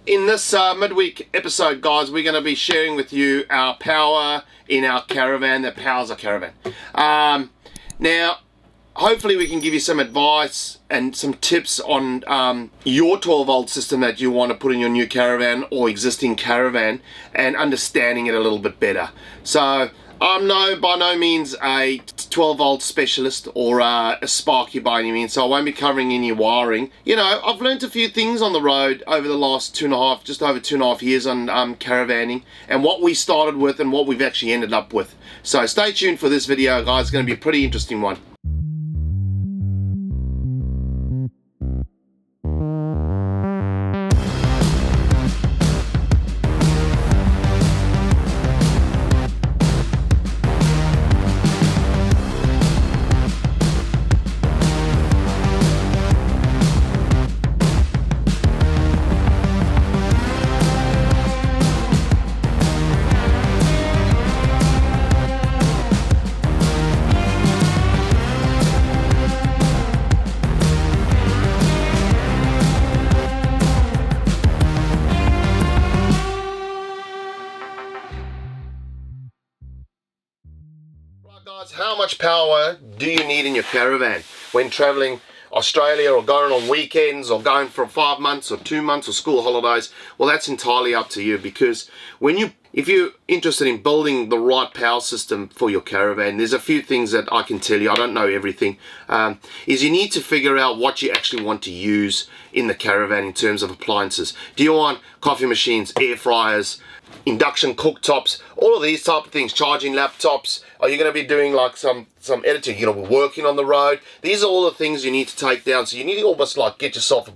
In this midweek episode, guys, we're going to be sharing with you our power in our caravan that powers our caravan. Now, hopefully we can give you some advice and some tips on your 12-volt system that you want to put in your new caravan or existing caravan and understanding it a little bit better. So I'm by no means a 12-volt specialist or a sparky by any means, so I won't be covering any wiring. You know, I've learned a few things on the road over the last just over 2.5 years on caravanning, and what we started with and what we've actually ended up with. So stay tuned for this video, guys. It's going to be a pretty interesting one. Guys, how much power do you need in your caravan when traveling Australia or going on weekends or going for 5 months or 2 months or school holidays? Well, that's entirely up to you, because if you're interested in building the right power system for your caravan, there's a few things that I can tell you. I don't know everything. Is you need to figure out what you actually want to use in the caravan in terms of appliances. Do you want coffee machines, air fryers, induction cooktops, all of these type of things, charging laptops? Are you going to be doing like some editing? You're going to be working on the road. These are all the things you need to take down. So you need to almost like get yourself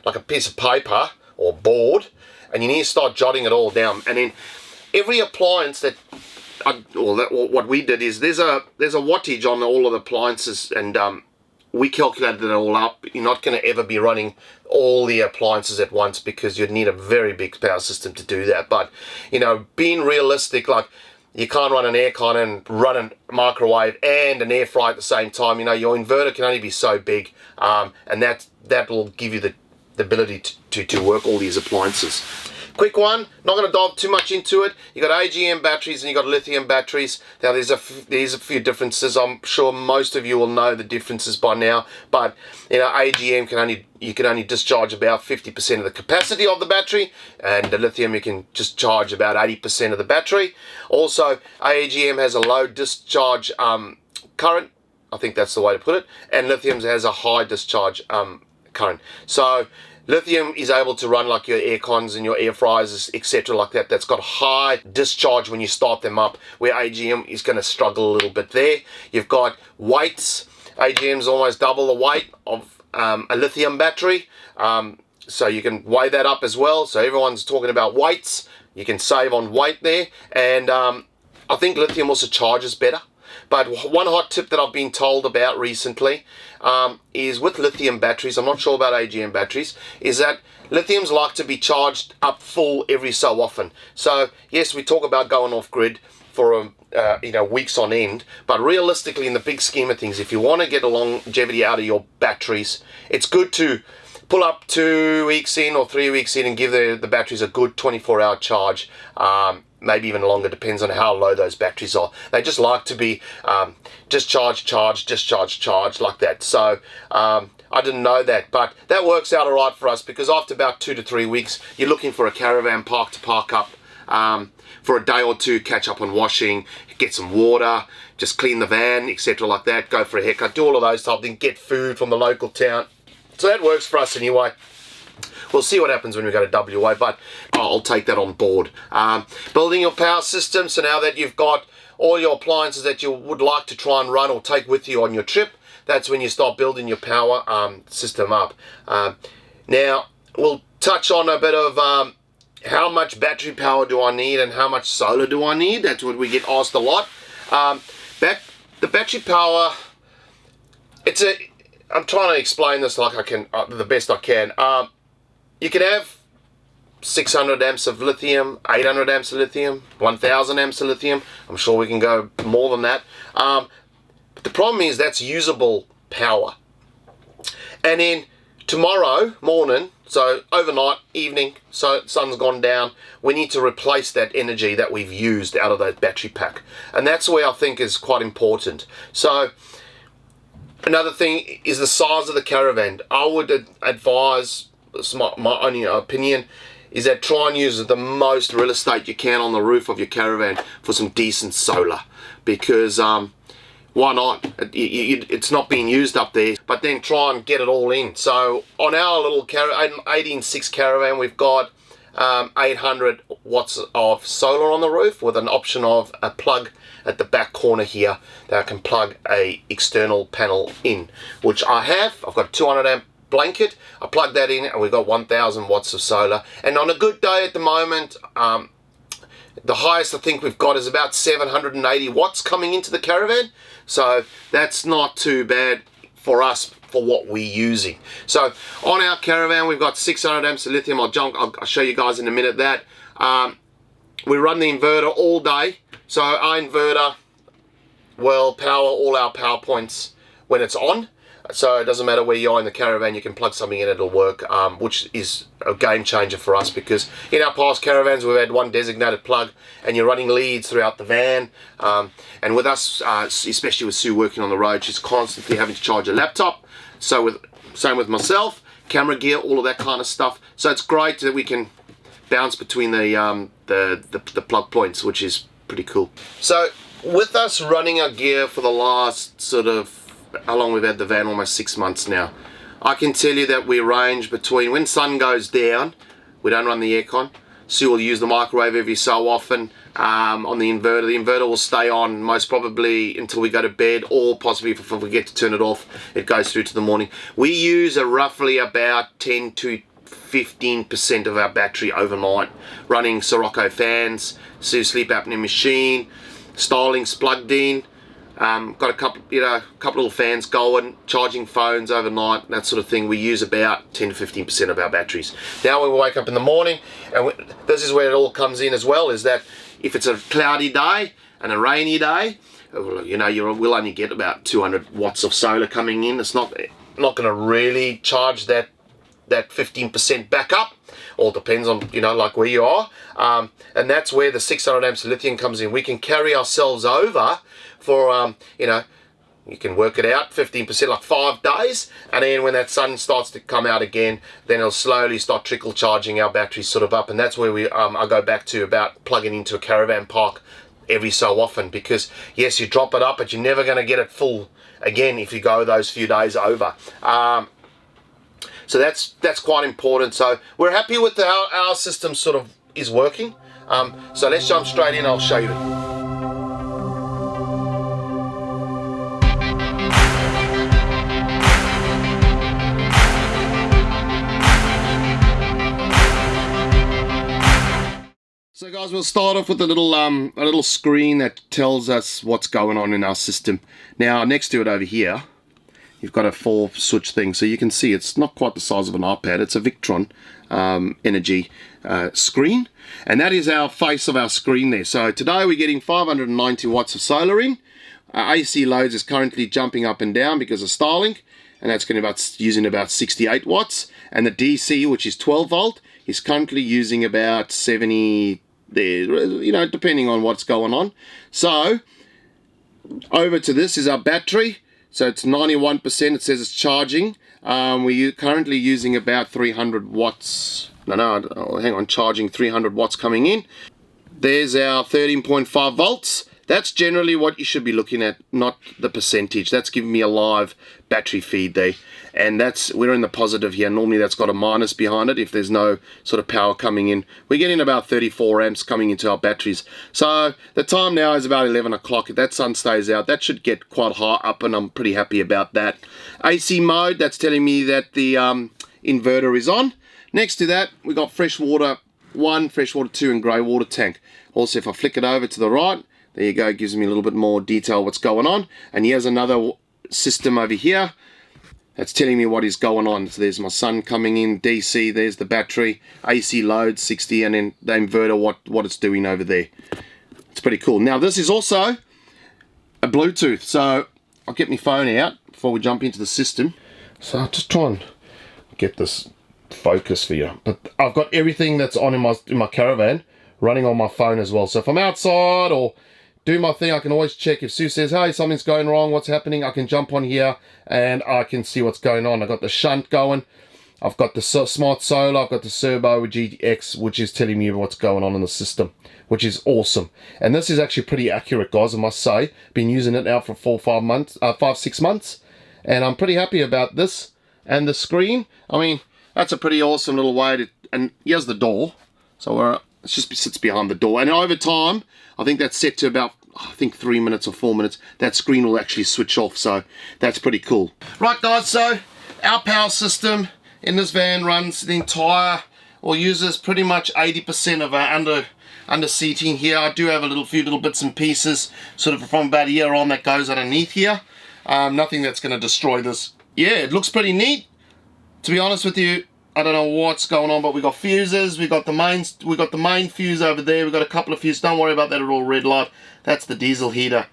like a piece of paper or board, and you need to start jotting it all down. And then every appliance what we did is there's a wattage on all of the appliances, and we calculated it all up. You're not going to ever be running all the appliances at once, because you'd need a very big power system to do that. But, you know, being realistic, like, you can't run an aircon and run a microwave and an air fryer at the same time. You know, your inverter can only be so big, and that will give you the ability to work all these appliances. Quick one, not going to dive too much into it. You got AGM batteries and you got lithium batteries. Now there's a few differences. I'm sure most of you will know the differences by now, but you know, AGM you can only discharge about 50% of the capacity of the battery, and the lithium you can just charge about 80% of the battery. Also, AGM has a low discharge current, I think that's the way to put it, and lithium has a high discharge current. So lithium is able to run like your air cons and your air fryers, etc. like that. That's got high discharge when you start them up, where AGM is going to struggle a little bit there. You've got weights. AGM's almost double the weight of a lithium battery. So you can weigh that up as well. So everyone's talking about weights. You can save on weight there. And I think lithium also charges better. But one hot tip that I've been told about recently is with lithium batteries, I'm not sure about AGM batteries, is that lithiums like to be charged up full every so often. So yes, we talk about going off grid for weeks on end, but realistically, in the big scheme of things, if you want to get a longevity out of your batteries, it's good to pull up 2 weeks in or 3 weeks in and give the batteries a good 24-hour charge. Maybe even longer, depends on how low those batteries are. They just like to be discharge, charge, discharge, charge, like that. So I didn't know that, but that works out all right for us, because after about 2 to 3 weeks, you're looking for a caravan park to park up for a day or two, catch up on washing, get some water, just clean the van, etc. like that, go for a haircut, do all of those type of things, get food from the local town. So that works for us anyway. We'll see what happens when we go to WA, but I'll take that on board. Building your power system, so now that you've got all your appliances that you would like to try and run or take with you on your trip, that's when you start building your power system up. Now, we'll touch on a bit of how much battery power do I need and how much solar do I need. That's what we get asked a lot. The battery power, I'm trying to explain this like I can, the best I can. You can have 600 amps of lithium, 800 amps of lithium, 1000 amps of lithium. I'm sure we can go more than that. But the problem is that's usable power. And then tomorrow morning, so overnight, evening, so sun's gone down, we need to replace that energy that we've used out of that battery pack. And that's where I think is quite important. So another thing is the size of the Caravan. I would advise, this is my only opinion, is that try and use the most real estate you can on the roof of your Caravan for some decent solar, because why not? It's not being used up there, but then try and get it all in. So on our little 18.6 Caravan, we've got 800 watts of solar on the roof with an option of a plug at the back corner here that I can plug a external panel in, which I have. I've got a 200 amp blanket. I plug that in and we've got 1000 watts of solar. And on a good day at the moment, the highest I think we've got is about 780 watts coming into the Caravan. So that's not too bad for us for what we're using. So on our Caravan, we've got 600 amps of lithium. I'll show you guys in a minute that. We run the inverter all day. So our inverter will power all our power points when it's on. So it doesn't matter where you are in the Caravan, you can plug something in, it'll work, which is a game changer for us, because in our past Caravans we've had one designated plug and you're running leads throughout the van. And with us, especially with Sue working on the road, she's constantly having to charge a laptop. So same with myself, camera gear, all of that kind of stuff. So it's great that we can bounce between the plug points, which is pretty cool. So with us running our gear for the last sort of, how long we've had the van, almost 6 months now, I can tell you that we range between, when sun goes down, we don't run the aircon. Sue will use the microwave every so often. On the inverter will stay on most probably until we go to bed, or possibly if we get to turn it off, it goes through to the morning. We use roughly about 10 to 15% of our battery overnight, running Sirocco fans, Sue's sleep apnea machine, Starlink's plugged in. Got a couple little fans going, charging phones overnight, that sort of thing. We use about 10 to 15% of our batteries. Now we wake up in the morning, and this is where it all comes in as well, is that if it's a cloudy day and a rainy day, we'll only get about 200 watts of solar coming in. It's not going to really charge that 15% back up. All depends on, like where you are. And that's where the 600 amps of lithium comes in. We can carry ourselves over for, you can work it out, 15%, like 5 days. And then when that sun starts to come out again, then it'll slowly start trickle charging our batteries sort of up. And that's where I go back to about plugging into a caravan park every so often, because yes, you drop it up, but you're never going to get it full again if you go those few days over. So that's quite important. So we're happy with how our system sort of is working. So let's jump straight in, I'll show you. So guys, we'll start off with a little screen that tells us what's going on in our system. Now next to it over here, you've got a 4-switch thing, so you can see it's not quite the size of an iPad. It's a Victron energy screen, and that is our face of our screen there. So today we're getting 590 watts of solar in. AC loads is currently jumping up and down because of Starlink, and that's going to using about 68 watts. And the DC, which is 12 volt, is currently using about 70 there, depending on what's going on. So over to this is our battery. So it's 91%, it says it's charging. We're currently using about 300 watts. Hang on, charging 300 watts coming in. There's our 13.5 volts. That's generally what you should be looking at, not the percentage. That's giving me a live battery feed there. And we're in the positive here. Normally that's got a minus behind it if there's no sort of power coming in. We're getting about 34 amps coming into our batteries. So the time now is about 11 o'clock. If that sun stays out, that should get quite high up, and I'm pretty happy about that. AC mode, that's telling me that the inverter is on. Next to that, we've got freshwater 1, freshwater 2, and grey water tank. Also, if I flick it over to the right, there you go, it gives me a little bit more detail what's going on. And here's another system over here that's telling me what is going on. So there's my sun coming in, DC, there's the battery, AC load 60, and then the inverter, what it's doing over there. It's pretty cool. Now this is also a Bluetooth, so I'll get my phone out before we jump into the system. So I'll just try and get this focus for you. But I've got everything that's on in my Caravan running on my phone as well. So if I'm outside or do my thing, I can always check. If Sue says, hey, something's going wrong, what's happening, I can jump on here and I can see what's going on. I've got the shunt going. I've got the smart solar. I've got the Servo GTX, which is telling me what's going on in the system, which is awesome. And this is actually pretty accurate, guys, I must say. Been using it now for 5-6 months. And I'm pretty happy about this. And the screen, I mean, that's a pretty awesome little way to, and here's the door. So it just sits behind the door. And over time, I think that's set to about, I think 3 minutes or 4 minutes. That screen will actually switch off. So that's pretty cool. Right, guys, so our power system in this van runs the entire, or uses pretty much 80% of our under seating here. I do have a few little bits and pieces sort of from about here on that goes underneath here. Nothing that's going to destroy this. Yeah, it looks pretty neat. To be honest with you, I don't know what's going on, but we got fuses. We got the main fuse over there. We got a couple of fuses. Don't worry about that at all. Red light. That's the diesel heater.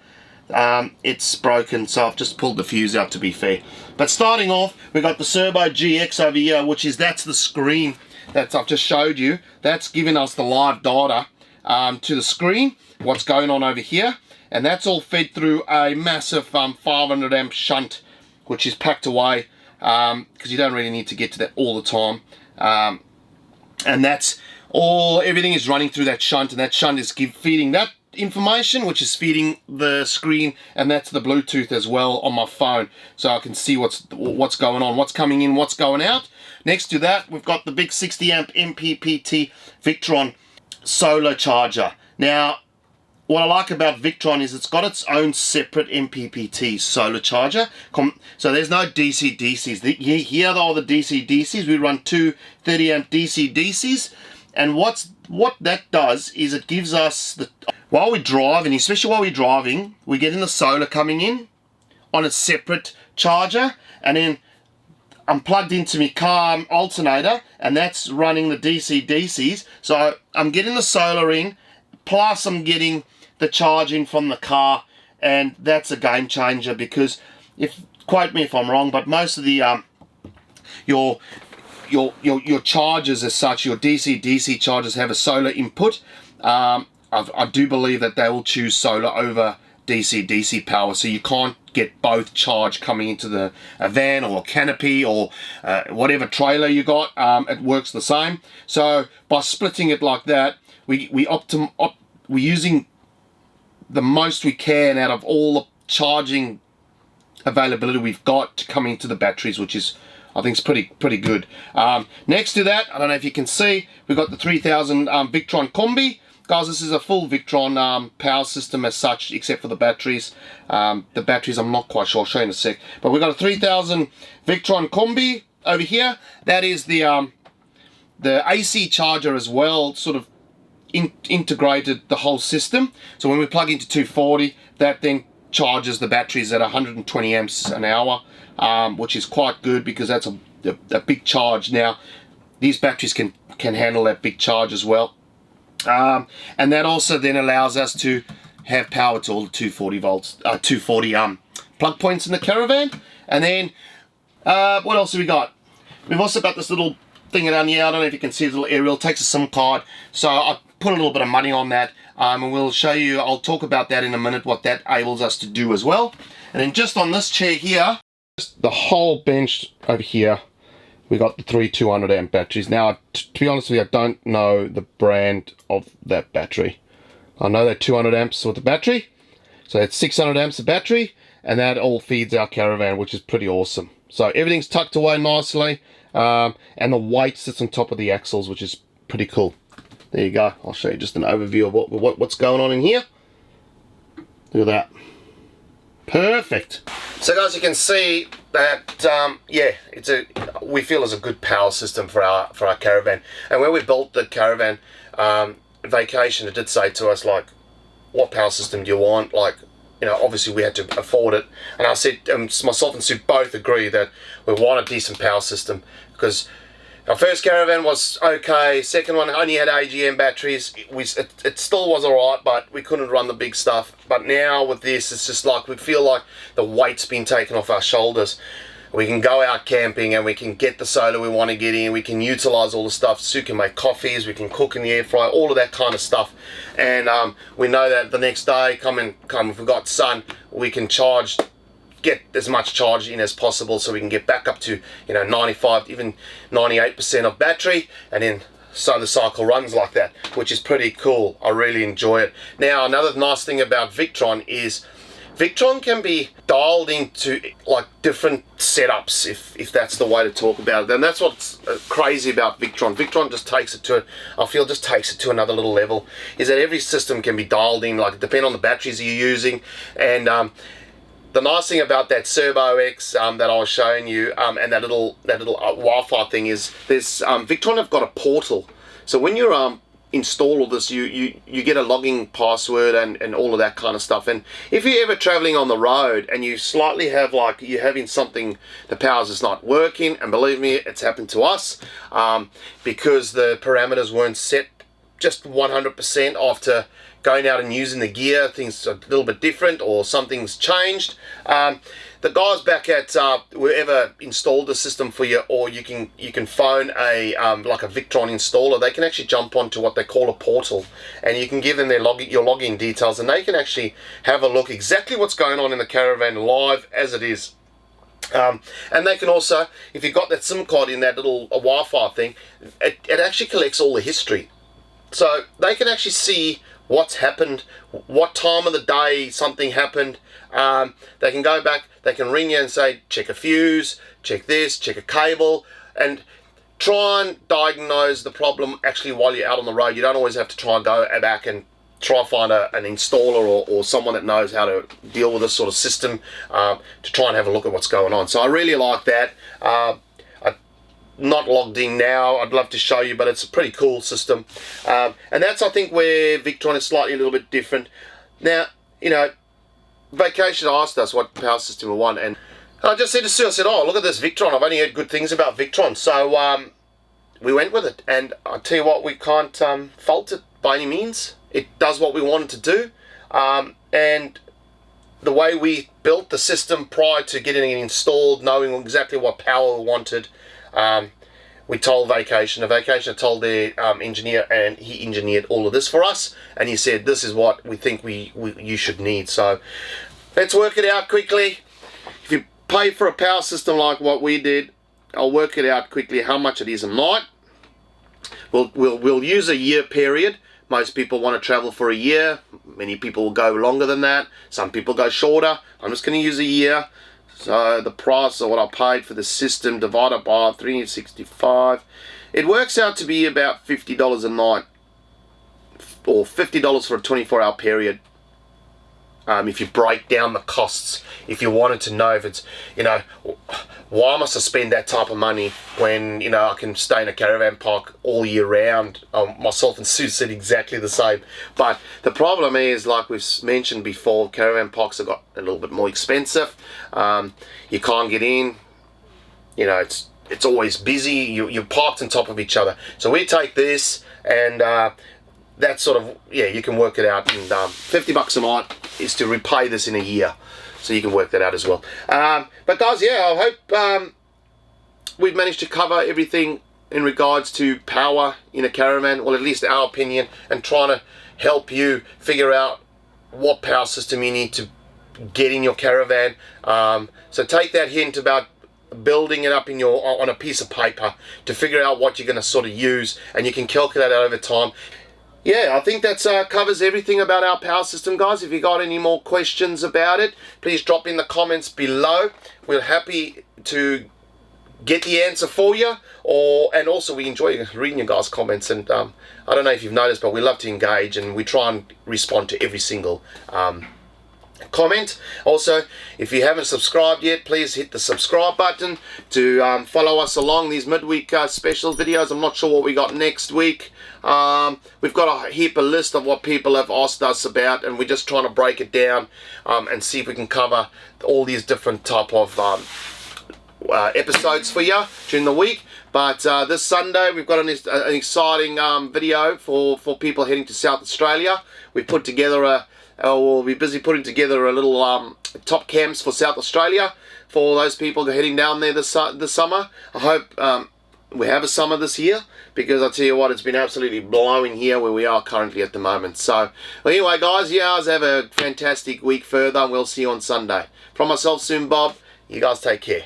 It's broken, so I've just pulled the fuse out, to be fair. But starting off, we got the Servo GX over here, that's the screen that I've just showed you. That's giving us the live data to the screen, what's going on over here. And that's all fed through a massive 500 amp shunt, which is packed away, because you don't really need to get to that all the time. And that's all, everything is running through that shunt, and that shunt is feeding that information, which is feeding the screen, and that's the Bluetooth as well on my phone, so I can see what's going on, what's coming in, what's going out. Next to that, we've got the big 60 amp mppt Victron solar charger. Now, what I like about Victron is it's got its own separate mppt solar charger, so there's no DC-DCs. Here are the DC-DCs. We run two 30 amp DC-DCs, and what that does is it gives us the, while we drive, and especially while we're driving, we're getting the solar coming in on a separate charger, and then I'm plugged into my car alternator, and that's running the DC-DCs. So I'm getting the solar in, plus I'm getting the charge in from the car, and that's a game changer, because quote me if I'm wrong, but most of the your chargers as such, your DC-DC chargers have a solar input. I do believe that they will choose solar over DC-DC power, so you can't get both charge coming into a van or a canopy or whatever trailer you got. It works the same. So by splitting it like that, we're using the most we can out of all the charging availability we've got to come into the batteries, which is, I think, it's pretty good. Next to that, I don't know if you can see, we've got the 3000 Victron Combi. Guys, this is a full Victron power system as such, except for the batteries. The batteries, I'm not quite sure. I'll show you in a sec. But we've got a 3000 Victron Combi over here. That is the AC charger as well, sort of integrated the whole system. So when we plug into 240, that then charges the batteries at 120 amps an hour, which is quite good, because that's a big charge. Now, these batteries can handle that big charge as well. And that also then allows us to have power to all the 240 volts, 240 plug points in the Caravan. And then what else have we got? We've also got this little thing down here. I don't know if you can see the little aerial. It takes a SIM card, so I put a little bit of money on that, and we'll show you. I'll talk about that in a minute, what that enables us to do as well. And then just on this chair here, just the whole bench over here, we got the 3 200 amp batteries. Now, to be honest with you, I don't know the brand of that battery. I know they're 200 amps with the battery, so it's 600 amps of battery, and that all feeds our Caravan, which is pretty awesome. So everything's tucked away nicely, and the weight sits on top of the axles, which is pretty cool. There you go. I'll show you just an overview of what's going on in here. Look at that. Perfect. So guys, you can see that yeah, we feel it's a good power system for our Caravan. And when we built the Caravan vacation, it did say to us, like, what power system do you want? Like, you know, obviously we had to afford it, and I said, myself and Sue both agree that we want a decent power system, because our first Caravan was okay, second one only had AGM batteries. It still was alright, but we couldn't run the big stuff. But now with this, it's just like we feel like the weight's been taken off our shoulders. we can go out camping and we can get the solar we want to get in. We can utilize all the stuff. So we can make coffees, we can cook in the air fryer, all of that kind of stuff. And we know that the next day, if we've got sun, we can get as much charge in as possible, so we can get back up to 95, even 98% of battery, and then so the cycle runs like that, which is pretty cool. I really enjoy it. Now, another nice thing about Victron is Victron can be dialed into like different setups, if that's the way to talk about it. And that's what's crazy about Victron. Victron just takes it to another little level, is that every system can be dialed in, like depending on the batteries you're using. And the nice thing about that Servo X that I was showing you, and that little Wi-Fi thing, is there's Victron have got a portal. So when you're install all this, you get a login password and all of that kind of stuff. And if you're ever traveling on the road and you slightly have, like, you're having something, the power's is not working, and believe me, it's happened to us, because the parameters weren't set just 100% after going out and using the gear, things are a little bit different, or something's changed. The guys back at whoever installed the system for you, or you can phone a like a Victron installer. They can actually jump onto what they call a portal, and you can give them your login details, and they can actually have a look exactly what's going on in the Caravan live as it is. And they can also, if you've got that SIM card in that little Wi-Fi thing, it actually collects all the history. So they can actually see what's happened, what time of the day something happened. They can go back, they can ring you and say, check a fuse, check this, check a cable, and try and diagnose the problem actually while you're out on the road. You don't always have to try and go back and try and find an installer or someone that knows how to deal with this sort of system, to try and have a look at what's going on. So I really like that. I'm not logged in now, I'd love to show you, but it's a pretty cool system. And that's, I think, where Victron is slightly a little bit different. Now, Vacation asked us what power system we want, and I just said to Sue, I said, oh, look at this Victron, I've only heard good things about Victron. So we went with it, and I'll tell you what, we can't fault it by any means. It does what we wanted to do, and the way we built the system prior to getting it installed, knowing exactly what power we wanted, we told Vacation. Vacation told their engineer, and he engineered all of this for us, and he said, this is what we think you should need. So let's work it out quickly. If you pay for a power system like what we did, I'll work it out quickly how much it is a night. We'll use a year period. Most people want to travel for a year. Many people will go longer than that. Some people go shorter. I'm just going to use a year. So the price of what I paid for the system divided by 365, it works out to be about $50 a night, or $50 for a 24-hour period. If you break down the costs, if you wanted to know if it's, why must I spend that type of money when, I can stay in a caravan park all year round? Myself and Sue said exactly the same. But the problem is, like we've mentioned before, caravan parks have got a little bit more expensive. You can't get in. It's always busy. You're parked on top of each other. So we take this, and that's sort of, you can work it out. And $50 a night is to repay this in a year. So you can work that out as well. But guys, I hope we've managed to cover everything in regards to power in a caravan, or at least our opinion, and trying to help you figure out what power system you need to get in your caravan. So take that hint about building it up on a piece of paper to figure out what you're going to sort of use, and you can calculate that over time. I think that covers everything about our power system, guys. If you got any more questions about it, please drop in the comments below. We're happy to get the answer for you, and also we enjoy reading your guys' comments. And I don't know if you've noticed, but we love to engage, and we try and respond to every single comment. Also, if you haven't subscribed yet, please hit the subscribe button to follow us along these midweek special videos. I'm not sure what we got next week. We've got a list of what people have asked us about, and we're just trying to break it down and see if we can cover all these different type of episodes for you during the week. But this Sunday we've got an exciting video for people heading to South Australia. We've put together we'll be busy putting together a little top camps for South Australia, for those people heading down there this summer. I hope we have a summer this year, because I tell you what, it's been absolutely blowing here where we are currently at the moment. So well, anyway guys, you guys have a fantastic week further, and we'll see you on Sunday. From myself soon, Bob, you guys take care.